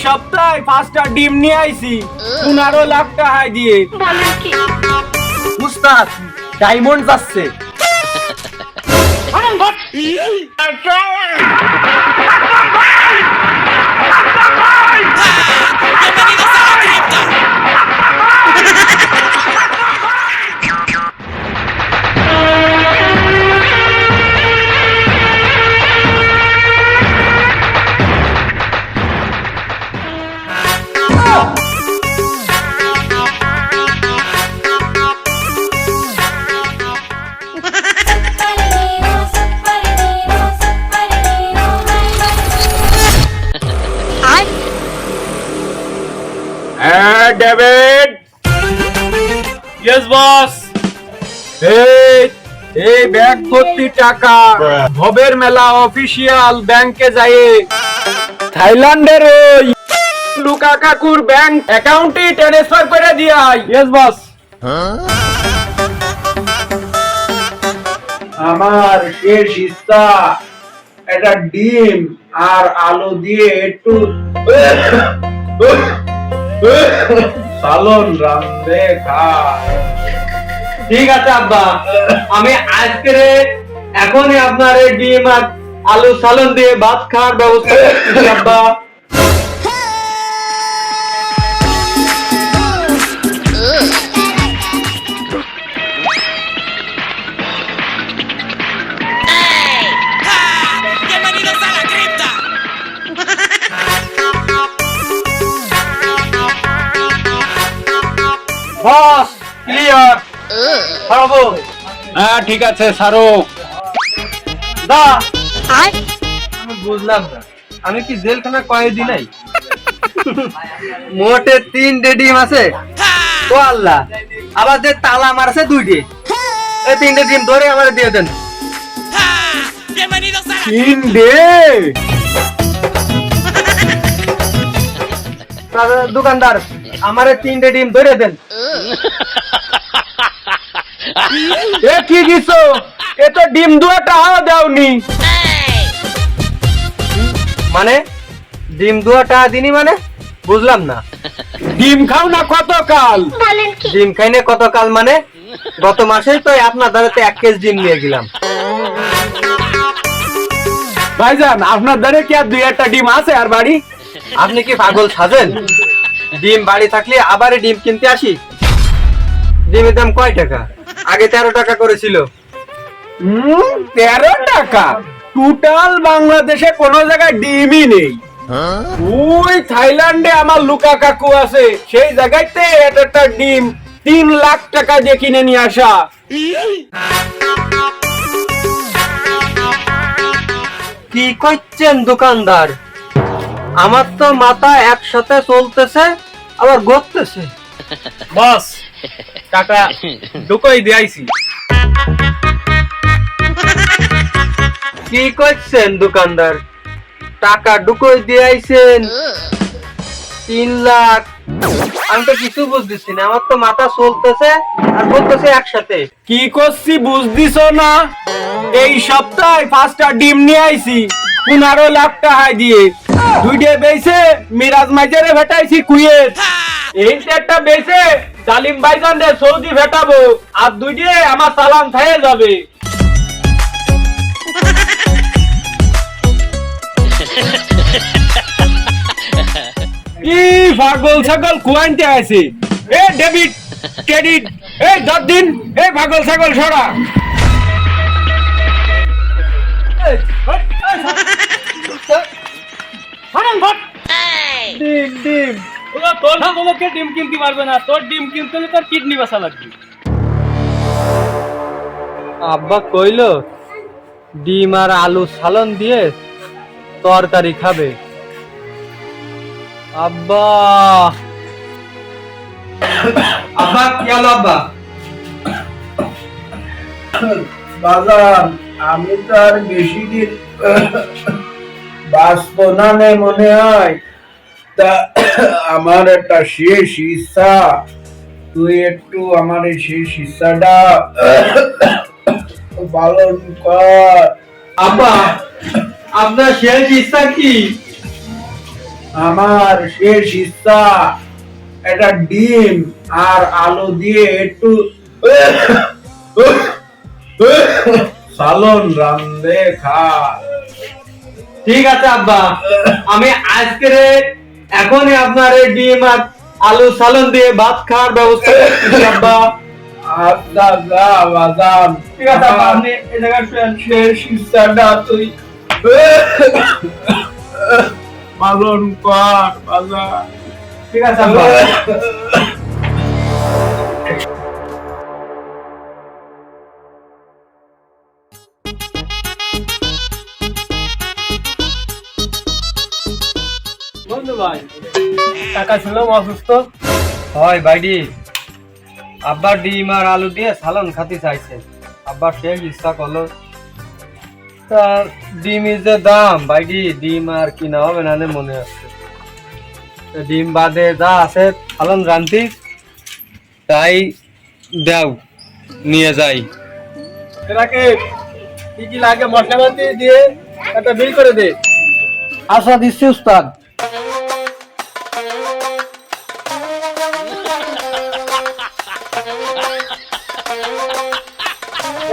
সপ্তাহে 5টা ডিম নিয়ে আইছি 15 লাখ টাকা দিয়ে। বলেন কি? উস্তাদ ডায়মন্ড যাচ্ছে। ডেভিড। Yes boss. এই ব্যাগ ভর্তি টাকা ভবের মেলা অফিসিয়াল ব্যাংকে যায় থাইল্যান্ডের ওই লুকা কাকুর ব্যাংক অ্যাকাউন্টে ট্রান্সফার করে দিয়াই। Yes boss. আমার শেষ ইচ্ছা একটা ডিম আর আলু দিয়ে একটু সালন রান্ধে খায়। ঠিক আছে আব্বা, আমি আজকে এখনই আপনার এই ডিম আর আলু সালন দিয়ে ভাত খাওয়ার ব্যবস্থা করতেছি আব্বা। Bienvenidos a la cripta. Boss clear ছাড়বো। হ্যাঁ ঠিক আছে সারো। দা আয় আমি বুঝলাম না, আমি কি জেলখানা কয়েদি নাই? মোটে 3টে ডিম আছে। ও আল্লাহ, আবার যে তালা মারছে 2টে। এই 3টে ডিম ধরে আমারে দিয়ে দেন। Bienvenidos a la 3টে দোকানদার আমারে 3টে ডিম ধরে দেন। এ কি দিছো? এ তো ডিম 2টা দাওনি। মানে ডিম 2টা দিনি মানে বুঝলাম না। ডিম খাও না কতকাল? বলেন কি? ডিম খাই না কতকাল মানে গত মাসেই তো আপনার দ্বারাতে 1 কেজি ডিম নিয়ে গেলাম। ভাইজান আপনার দ্বারে কি আর 2টা ডিম আছে আর বাড়ি? আপনি কি পাগল সাজেন? ডিম বাড়ি থাকলে আবার ডিম কিনতে আসি। ডিমের দাম কয় টাকা? আগে 13 টাকা করেছিল। 13 টাকা? টোটাল বাংলাদেশে কোনো জায়গায় ডিমই নেই। ওই থাইল্যান্ডে আমার লুকা কাকু আছে, সেই জায়গাতে একটা ডিম 3 লাখ টাকা দিয়ে কিনে নিয়ে আসা। কি করছেন দোকানদার? আমার তো মাথা একসাথে চলতেছে আবার গড়তেছে। বস টাকা ঢুকোই দিয়েছি। কি করছেন দোকানদার? টাকা ঢুকোই দিয়েছেন 3 লাখ? আমি তো কিছু বুঝতেছি না, আমার তো মাথা চলতেছে আর বলতেছে একসাথে। কি করছি বুঝদিছ না? এই সপ্তাহে 5টা ডিম নিয়ে আইছি 15 লাখ টাকা দিয়ে। 2টে বেচে মিরাজ মাইজারে ভেটাইছি কুয়েত। এই 4টা বেচে সালিম ভাইজান রে সৌদি ভেটাবো আর 2টে আমার সালাম খাইয়ে যাবে। কি পাগল ছাগল কুয়াইতে আছে? এ ডেভিড ক্রেডিট এই 10 দিন এই পাগল ছাগল ছড়া। ডিম ডিম ওরা তোর তোমাকে ডিম কিনতে পারবে না, তোর ডিম কিনতে হলে তোর কিডনি বাঁচা লাগবে। আব্বা কইলো ডিম আর আলু সালন দিয়ে তরকারি খাবে। আব্বা আব্বা কি হলো আব্বা? বাজান আমি তো আর বেশি দিন বাঁচবো না মনে হয়। তা আমার একটা শেষ ইচ্ছা, তুই একটু আমার এই শেষ ইচ্ছাটা পালন কর। আব্বা আপনার শেষ ইচ্ছা কি? আমার শেষ ইচ্ছা একটা ডিম আর আলু দিয়ে একটু সালন রান্ধে খা। ঠিক আছে আব্বা, আমি আজকে এখনই আপনার এই ডিম আর আলু সালন দিয়ে ভাত খাওয়ার ব্যবস্থা করতেছি আব্বা। আচ্ছা যা বাজান। ঠিক আছে আব্বা, আপনি এই জায়গায় শুয়েন। শেষ ইচ্ছাটা তুই পালন কর বাজান। ঠিক আছে আব্বা। বন্ধু ভাই, টাকা শুনলাম অসুস্থ। হয় ভাইডি, আব্বা ডিম আর আলু দিয়ে সালন খাতে চাইছে। আব্বা শেষ ইচ্ছা করলো। তার ডিমের যে দাম ভাইডি, ডিম আর কিনা হবে না মনে হচ্ছে। তো ডিম বাদে যা আছে সালন রান্তি তাই দাও, নিয়ে যাই। এটাকে কি কি লাগে মশলাপাতি দিয়ে একটা বিল করে দে। আশা দিচ্ছি উস্তাদ।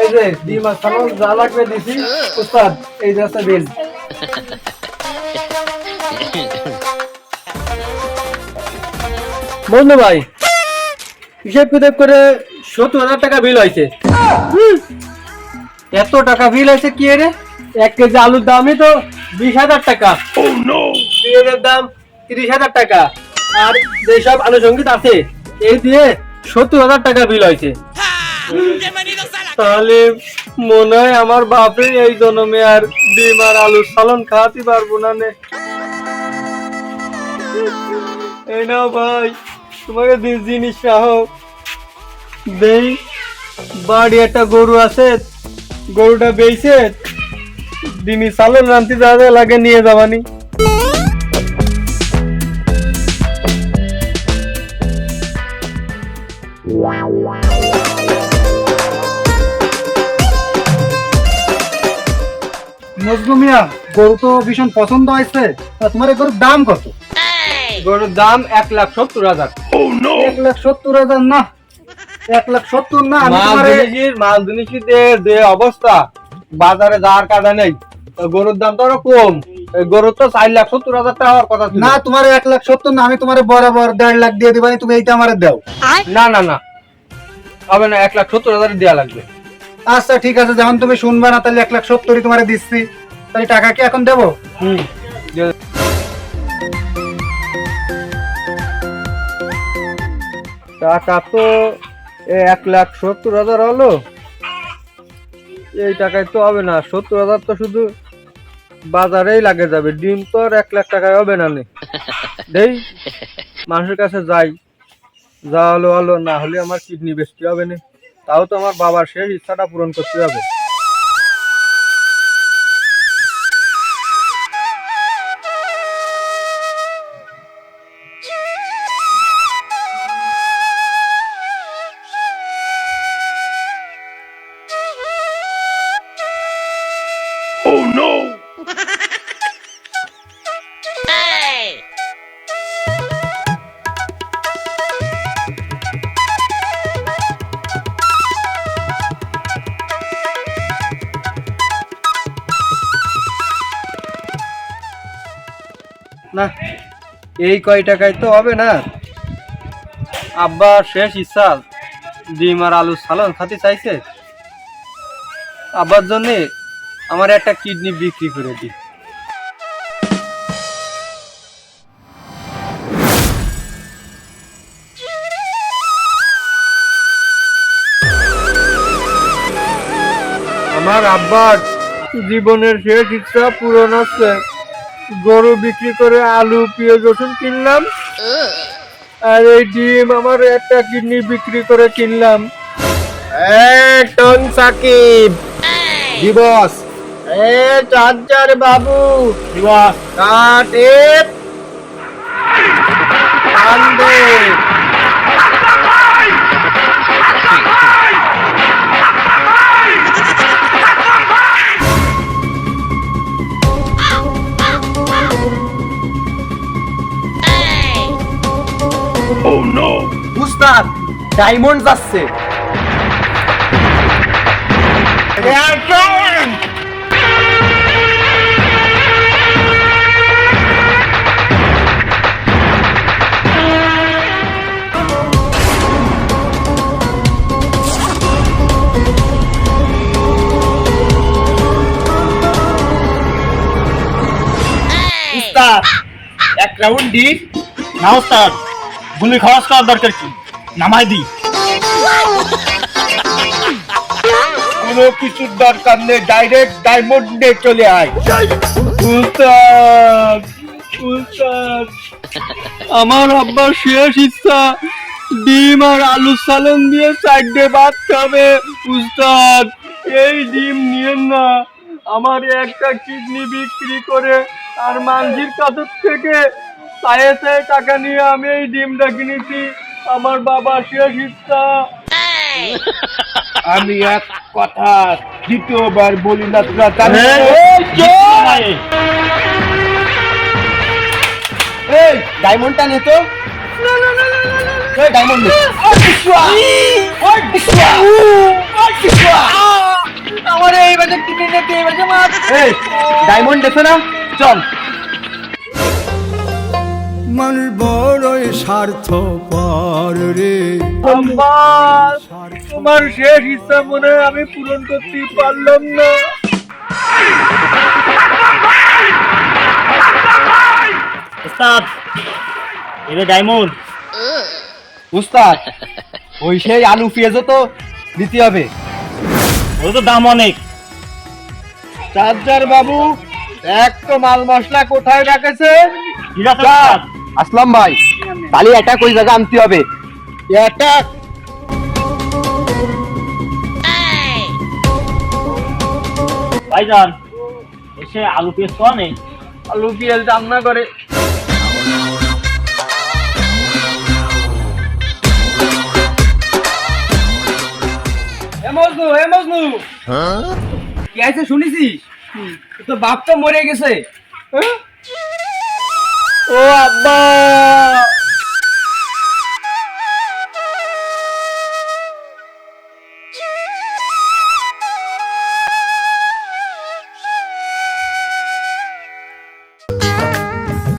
এই যে ডিম আর সালন যা লাগবে দিছি উস্তাদ, এই যে আছে বিল। বন্ধু ভাই, হিসেব কিতাব করে 70,000 টাকা বিল হয়েছে। এত টাকা বিল আছে কি রে? 1 কেজি আলুর দামই তো 20,000 টাকা। পেঁয়াজের দাম 30,000 টাকা, আর যেসব আনুষঙ্গিক আছে এই দিয়ে 70,000 টাকা বিল হয়েছে। Bienvenidos a la তাহলে মনে হয় আমার বাপে এই জন্মে আর ডিম আর আলুর সালন খাওয়াতে পারবো না নে। এই নাও ভাই, তোমাকে জিনিস রাখো। দেই বাড়ি একটা গরু আছে, গরুটা বেইছে ডিমি সালন রান্তি যা যা লাগে নিয়ে যাবানি। নজরু মিয়া, গরু তো ভীষণ পছন্দ হয়েছে। তা তোমার এই গরুর দাম কত? গরুর দাম 1,70,000। 1,70,000 না, 1,70,000 না। আমি মাল জিনিসের যে অবস্থা, বাজারে যাওয়ার কাজা নেই। তো গরুর দাম তো আরো কম। এই গরুর তো 4,70,000 টাকা হওয়ার কথা ছিল। না, তোমার 1,70,000 না, আমি তোমার বরাবর 1.5 লাখ দিয়ে দিবানি। তুমি এইটা আমারে দাও। না না না, হবে না, 1,70,000 দেওয়া লাগবে। আচ্ছা ঠিক আছে, যখন তুমি শুনবা না তাহলে 1,70,000 তোমারে দিচ্ছি। তাহলে টাকা কি এখন দেবো? হুম, টাকা তো 1,70,000 হলো। এই টাকায় তো হবে না, 70,000 তো শুধু বাজারেই লাগে যাবে। ডিম তো আর 1,00,000 টাকায় হবে না নে। দেই মানুষের কাছে যাই, যা হলো হলো, না হলে আমার কিডনি বেচতে হবে না। তাও তো আমার বাবার শেষ ইচ্ছাটা পূরণ করতে হবে। না, এই কয় টাকায় তো হবে না। আব্বা শেষ ইচ্ছা ডিম আর আলু সালন খাতে চাইছে। আব্বার জন্য আমার একটা কিডনি বিক্রি করে দিই। আমার আব্বার জীবনের শেষ ইচ্ছা পূরণ হচ্ছে। গরু বিক্রি করে আলু পেঁয়াজ রসুন কিনলাম, আর এই ডিম আমার একটা কিডনি বিক্রি করে কিনলাম। টন সাকিব দিবস, চার্জার বাবু দিবস, কাটে কান্দে। উস্তাদ ডায়মন্ড যাচ্ছে। উস্তাদ এক রাউন্ড দি না উস্তাদ গুলি খরচ করার দরকার কি নামাই দি কোনো কিছুর দরকার নেই, ডাইরেক্ট ডায়মন্ডে চলে আয়। উস্তাদ উস্তাদ আমার আব্বার শেষ ইচ্ছা ডিম আর আলু সালাম দিয়ে 4টে ভাত খাবে। উস্তাদ এই ডিম নিয়েন না, আমার একটা কিডনি বিক্রি করে আর মানজির কাছ থেকে চায়ে টাকা নিয়ে আমি এই ডিমটা কিনেছি। আমার বাবা শেষ ইচ্ছা। আমি এক কথা দ্বিতীয়বার বলি না, তোরা জানিস এই ডায়মন্ডটা নে তো। এই ডায়মন্ড নে। আমার এই বাজে কিনে নে, এই বাজে মার। এই ডায়মন্ড দেখো না, চল। মানুষ বড়ই স্বার্থপর রে। আম্মা তোমার শেষ ইচ্ছা মনে হয় আমি পূরণ করতে পারলাম না। উস্তাদ এটা ডায়মন্ড। উস্তাদ ওই সেই আলু পেঁয়াজও তো দিতে হবে। ওর তো দাম অনেক। চার্জার বাবু এক তো মাল মশলা কোথায় রাখেছে? ঠিক আছে উস্তাদ। আসলাম ভাই, তাহলে এটা কই জায়গা আনতে হবে? এটা ভাইজান এসে আলু পেঁয়াজ তো নেই। আলু পেঁয়াজ রান্না করে। এ মজনু কি আছে শুনেছিস? তো বাপ তো মরে গেছে। ও আব্বা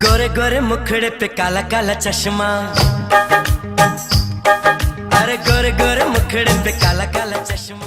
गोरे गोरे मुखड़े पे काला काला चश्मा, अरे गोरे गोरे मुखड़े पे काला काला चश्मा।